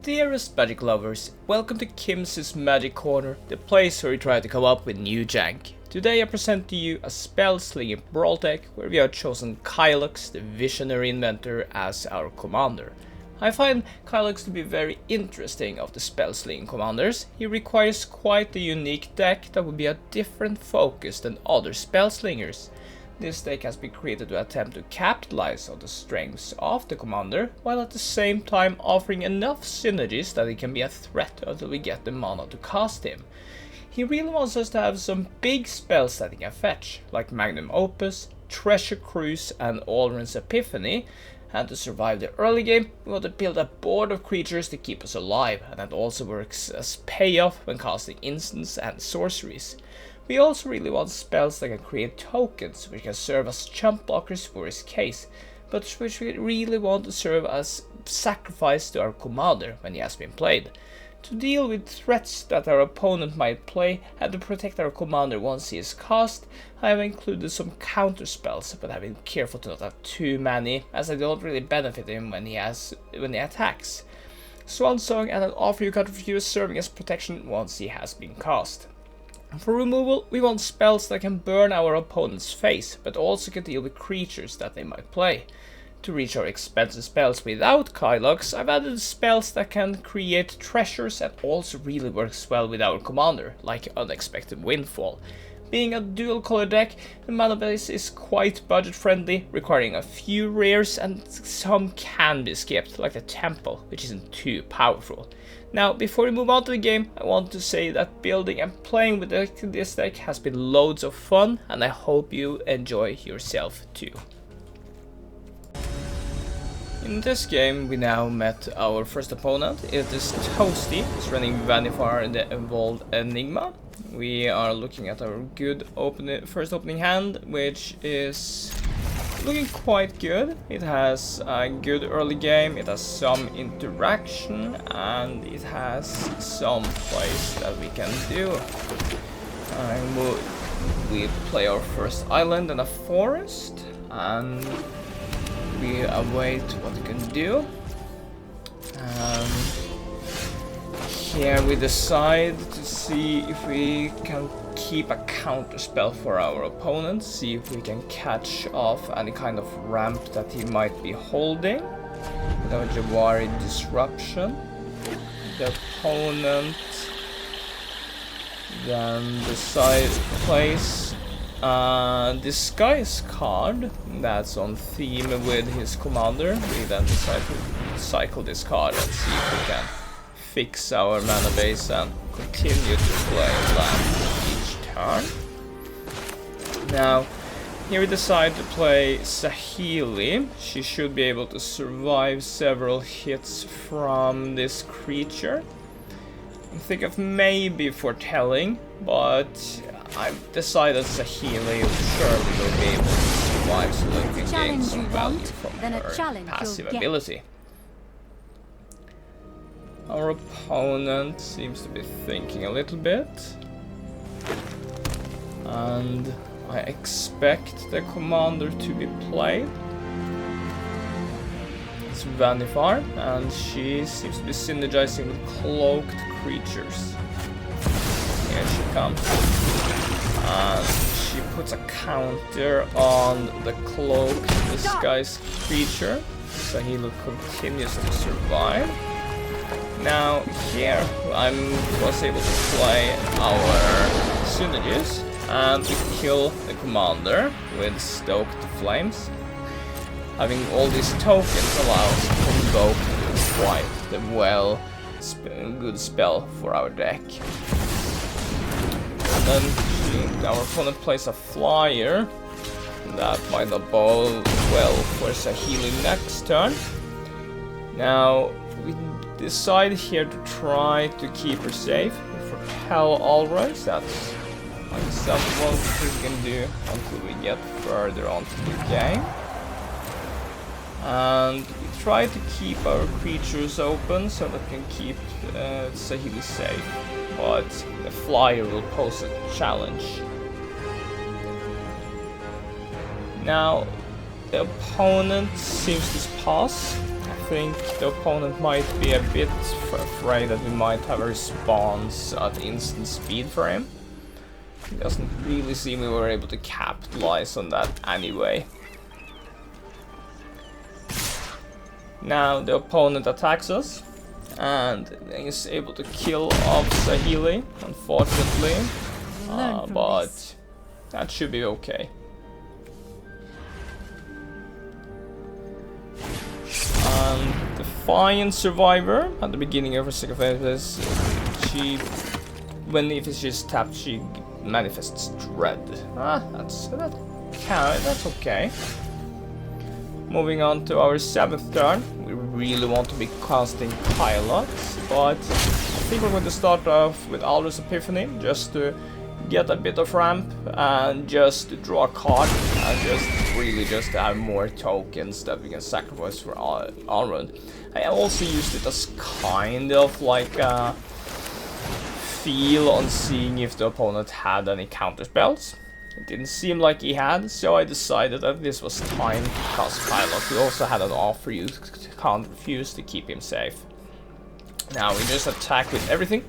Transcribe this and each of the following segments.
Dearest Magic Lovers, welcome to Kim's Magic Corner, the place where we try to come up with new jank. Today I present to you a Spellslinging Brawl deck where we have chosen Kylox, the Visionary Inventor, as our commander. I find Kylox to be very interesting of the Spellslinging commanders. He requires quite a unique deck that would be a different focus than other Spellslingers. This deck has been created to attempt to capitalize on the strengths of the commander, while at the same time offering enough synergies that it can be a threat until we get the mana to cast him. He really wants us to have some big spells that he can fetch, like Magnum Opus, Treasure Cruise and Alrund's Epiphany, and to survive the early game we want to build a board of creatures to keep us alive, and that also works as payoff when casting instants and sorceries. We also really want spells that can create tokens, which can serve as chump blockers for his case, but which we really want to serve as sacrifice to our commander when he has been played. To deal with threats that our opponent might play and to protect our commander once he is cast, I have included some counter spells, but I've been careful to not have too many, as I don't really benefit him when he attacks. Swan Song and an Offer You Can't Refuse serving as protection once he has been cast. For removal, we want spells that can burn our opponent's face, but also can deal with creatures that they might play. To reach our expensive spells without Kylox, I've added spells that can create treasures and also really works well with our commander, like Unexpected Windfall. Being a dual color deck, the mana base is quite budget friendly, requiring a few rares and some can be skipped, like the Temple, which isn't too powerful. Now, before we move on to the game, I want to say that building and playing with this deck has been loads of fun, and I hope you enjoy yourself too. In this game, we now met our first opponent. It is Toasty, who's running Vannifar in the Evolved Enigma. We are looking at our good first opening hand, which is looking quite good. It has a good early game, it has some interaction, and it has some plays that we can do. We play our first island and a forest, and we await what it can do. Here we decide to see if we can keep a counter spell for our opponent, see if we can catch off any kind of ramp that he might be holding with our Jawari Disruption. The opponent then decides to place a Disguise card that's on theme with his commander. We then decide to cycle this card and see if we can fix our mana base and continue to play land each turn. Now, here we decide to play Saheeli. She should be able to survive several hits from this creature. I think of maybe foretelling, but I've decided Saheeli surely will be able to survive so that we can gain some value from her passive ability. Our opponent seems to be thinking a little bit, and I expect the commander to be played. It's Vannifar, and she seems to be synergizing with cloaked creatures. Here she comes, and she puts a counter on the cloaked disguised creature, so he continues to survive. Now here I was able to play our synergies and we kill the commander with Stoked Flames. Having all these tokens allows us to invoke quite the good spell for our deck. And then our opponent plays a flyer. That might not bode well for Saheeli next turn. Now we decide here to try to keep her safe. We foretell Alrund's, that's like something we can do until we get further onto the game. And we try to keep our creatures open so that we can keep Saheeli safe, but the flyer will pose a challenge. Now the opponent seems to pass. I think the opponent might be a bit afraid that we might have a response at instant speed for him. It doesn't really seem we were able to capitalize on that anyway. Now the opponent attacks us and is able to kill off Sahili, unfortunately, but that should be okay. Defiant Survivor at the beginning of her second phase, if she's tapped, she manifests Dread. That's okay. Moving on to our 7th turn, we really want to be casting Kylox, but I think we're going to start off with Aldous Epiphany, just to get a bit of ramp and just to draw a card and just to have more tokens that we can sacrifice for Alrund. I also used it as kind of like a feel on seeing if the opponent had any counter spells. It didn't seem like he had, so I decided that this was time to cast Kylox. We also had an offer you can't refuse to keep him safe. Now we just attack with everything,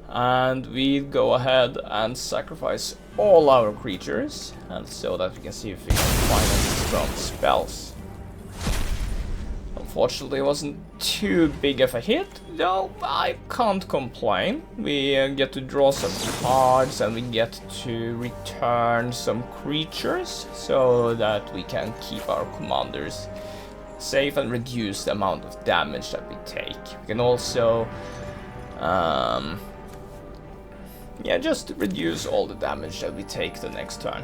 and we go ahead and sacrifice all our creatures, and so that we can see if we can find any strong spells. Unfortunately, it wasn't too big of a hit, though I can't complain. We get to draw some cards and we get to return some creatures so that we can keep our commanders safe and reduce the amount of damage that we take. We can also just reduce all the damage that we take the next turn.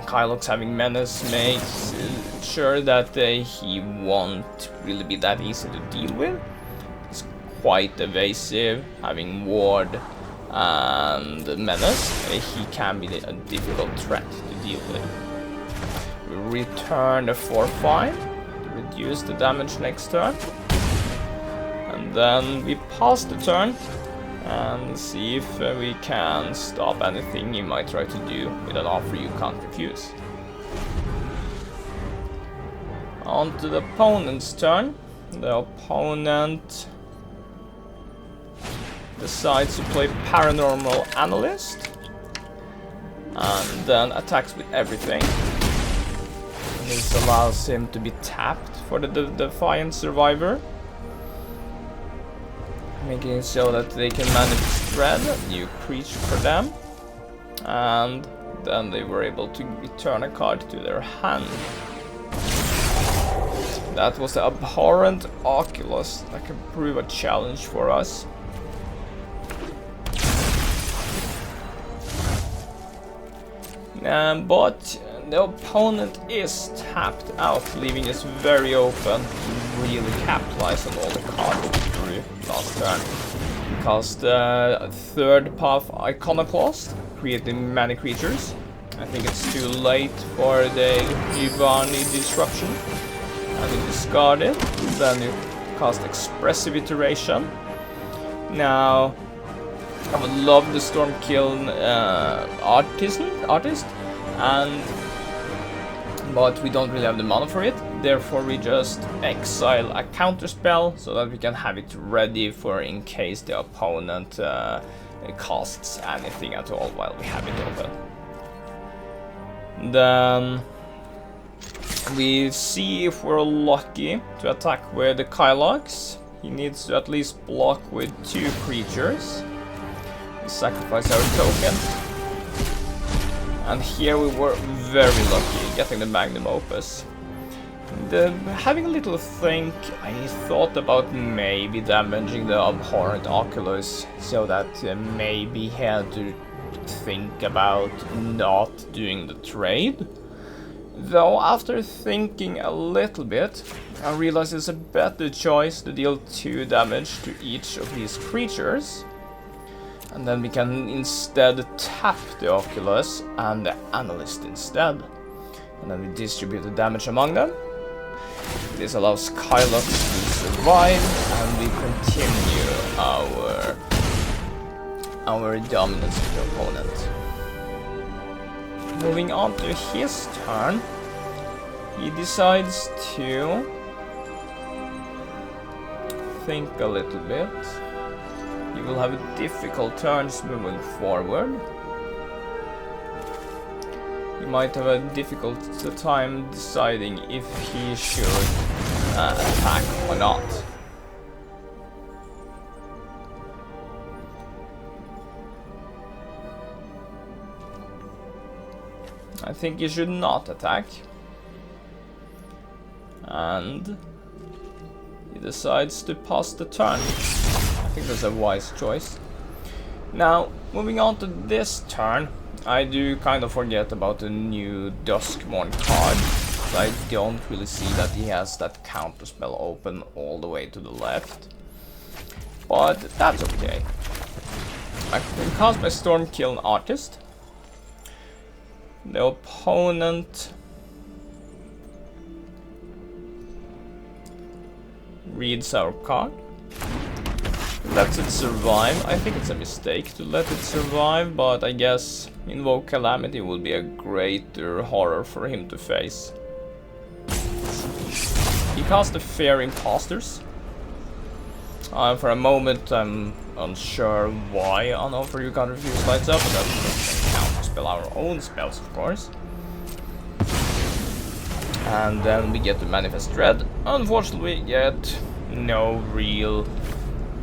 Kylox having Menace makes sure that he won't really be that easy to deal with. He's quite evasive, having Ward and Menace. He can be a difficult threat to deal with. We return the 4/5 to reduce the damage next turn. And then we pass the turn and see if we can stop anything he might try to do with an offer you can't refuse. On to the opponent's turn. The opponent decides to play Paranormal Analyst and then attacks with everything. This allows him to be tapped for the Defiant Survivor, making it so that they can manage Dread, a new creature for them, and then they were able to return a card to their hand. That was the Abhorrent Oculus. That can prove a challenge for us. But the opponent is tapped out, leaving us very open to really capitalize on all the cards we drew last turn. We cast the 3rd path Iconoclast, creating many creatures. I think it's too late for the Giovanni Disruption. And we discard it. Then you cast Expressive Iteration. Now, I would love the Storm-Kiln Artist, but we don't really have the mana for it. Therefore, we just exile a counter spell so that we can have it ready for in case the opponent casts anything at all while we have it open. Then we see if we're lucky to attack with the Kylox. He needs to at least block with 2 creatures. We sacrifice our token. And here we were very lucky getting the Magnum Opus. Having a little think, I thought about maybe damaging the Abhorrent Oculus so that maybe he had to think about not doing the trade. Though after thinking a little bit, I realized it's a better choice to deal 2 damage to each of these creatures. And then we can instead tap the Oculus and the Analyst instead. And then we distribute the damage among them. This allows Kylox to survive, and we continue our dominance of the opponent. Moving on to his turn, he decides to think a little bit. He will have a difficult turns moving forward. He might have a difficult time deciding if he should attack or not. I think he should not attack. And he decides to pass the turn. I think that's a wise choice. Now, moving on to this turn, I do kind of forget about the new Duskmourn card. I don't really see that he has that counterspell open all the way to the left. But that's okay. I can cast my Storm-Kiln Artist. The opponent reads our card, lets it survive. I think it's a mistake to let it survive, but I guess Invoke Calamity will be a greater horror for him to face. He cast the Fair Imposters. For a moment I'm unsure why Unoffer You Can't Refuse lights up, but that's counterspell our own spells, of course. And then we get the Manifest Dread. Unfortunately, we get no real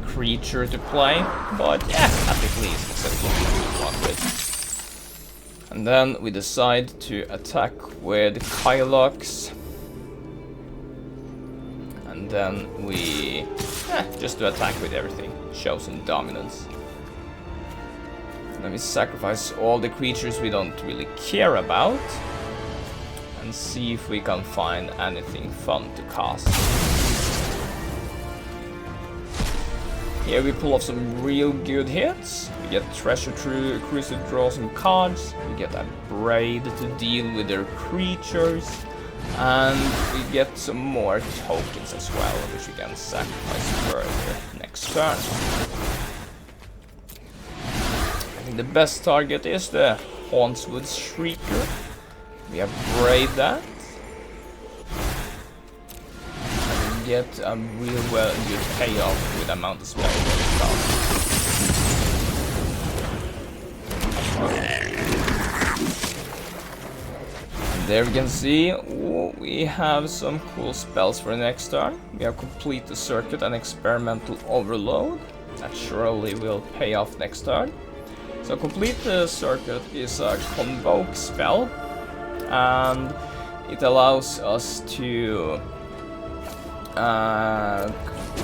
creature to play, but yeah, at least it's a good one with. And then we decide to attack with Kylox. And then we just to attack with everything, show some dominance. Then we sacrifice all the creatures we don't really care about and see if we can find anything fun to cast. Here we pull off some real good hits. We get Treasure Cruise to draw some cards. We get a Braid to deal with their creatures. And we get some more tokens as well, which we can sacrifice further next turn. I think the best target is the Hauntswood Shrieker. We have Braid that. And we get a real good payoff with amount of spell. There we can see we have some cool spells for the next turn. We have Complete the Circuit and Experimental Overload. That surely will pay off next turn. So Complete the Circuit is a convoke spell, and it allows us to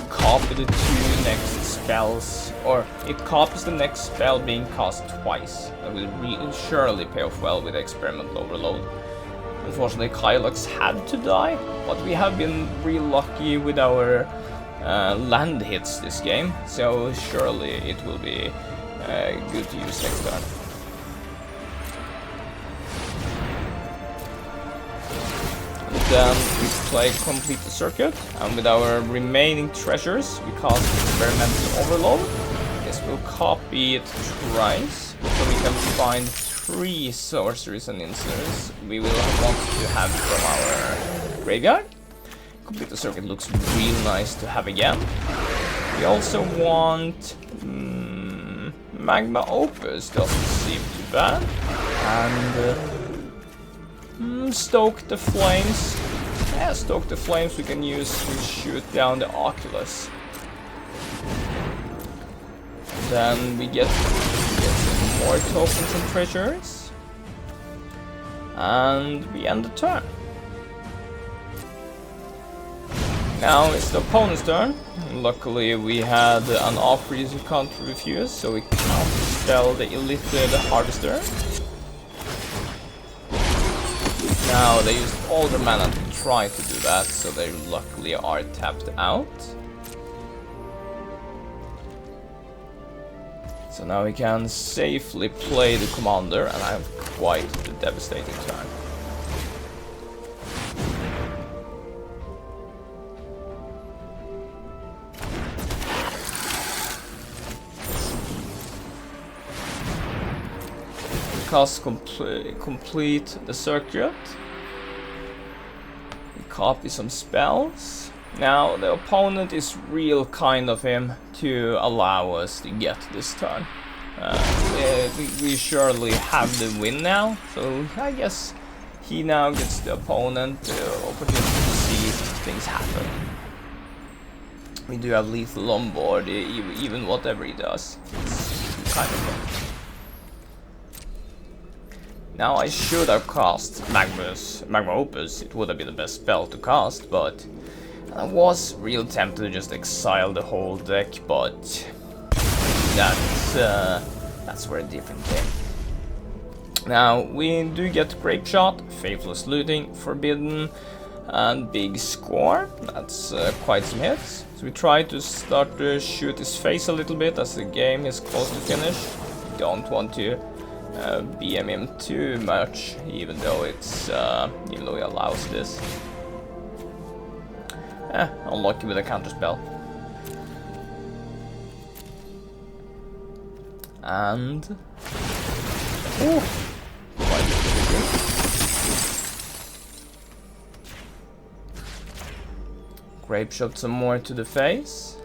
copy the two next spells, or it copies the next spell being cast twice. That will surely pay off well with Experimental Overload. Unfortunately, Kylox had to die, but we have been real lucky with our land hits this game, so surely it will be good to use next turn. And then we play Complete the Circuit, and with our remaining treasures, we cast Experimental Overload. This will copy it twice, so we can find 3 sorceries and instants we will want to have from our graveyard. Complete the Circuit looks real nice to have again. We also want Magma Opus, doesn't seem too bad. And Stoke the Flames. Yeah, Stoke the Flames we can use to shoot down the Oculus. Then we get some more tokens and treasures. And we end the turn. Now it's the opponent's turn. Luckily we had an offer you can't refuse, so we can't spell the Illithid Harvester. Now they used all their mana to try to do that, so they luckily are tapped out. So now we can safely play the commander and have quite the devastating turn. Cast complete the circuit. We copy some spells. Now the opponent is real kind of him to allow us to get this turn. We surely have the win now, so I guess he now gets the opponent the opportunity to see things happen. We do have lethal on board, even whatever he does. It's kind of fun. Now I should have cast Magma Opus. It would have been the best spell to cast, but I was real tempted to just exile the whole deck, but that's for a different game. Now we do get Grape Shot, Faithless Looting, Forbidden, and Big Score. That's quite some hits. So we try to start to shoot his face a little bit as the game is close to finish. Don't want to BM him too much, even though he allows this. Unlucky with a counter spell. And ooh, Grape Shot some more to the face.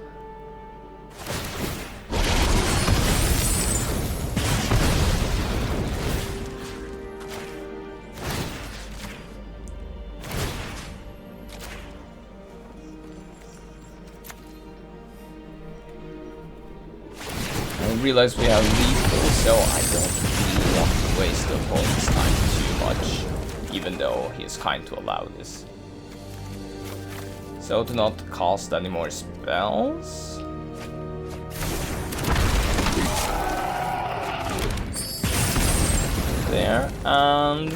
I realize we have lethal, so I don't really want to waste the opponent's time too much, even though he is kind to allow this. So to not cast any more spells. There, and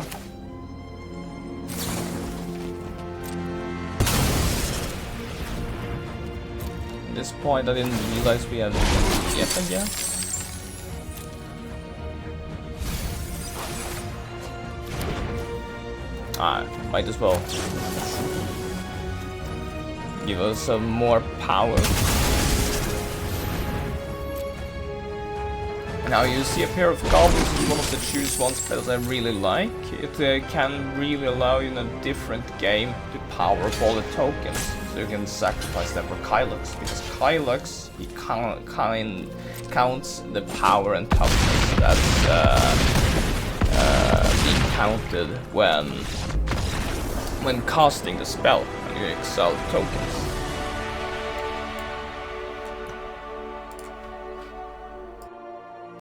at this point I didn't realize we had yet again. Might as well give us some more power. Now you see a pair of goblins is one of the choose one spells I really like. It can really allow you in a different game to power up all the tokens. So you can sacrifice them for Kylox, because Kylox he counts the power and toughness that's being counted when casting the spell and you exile tokens.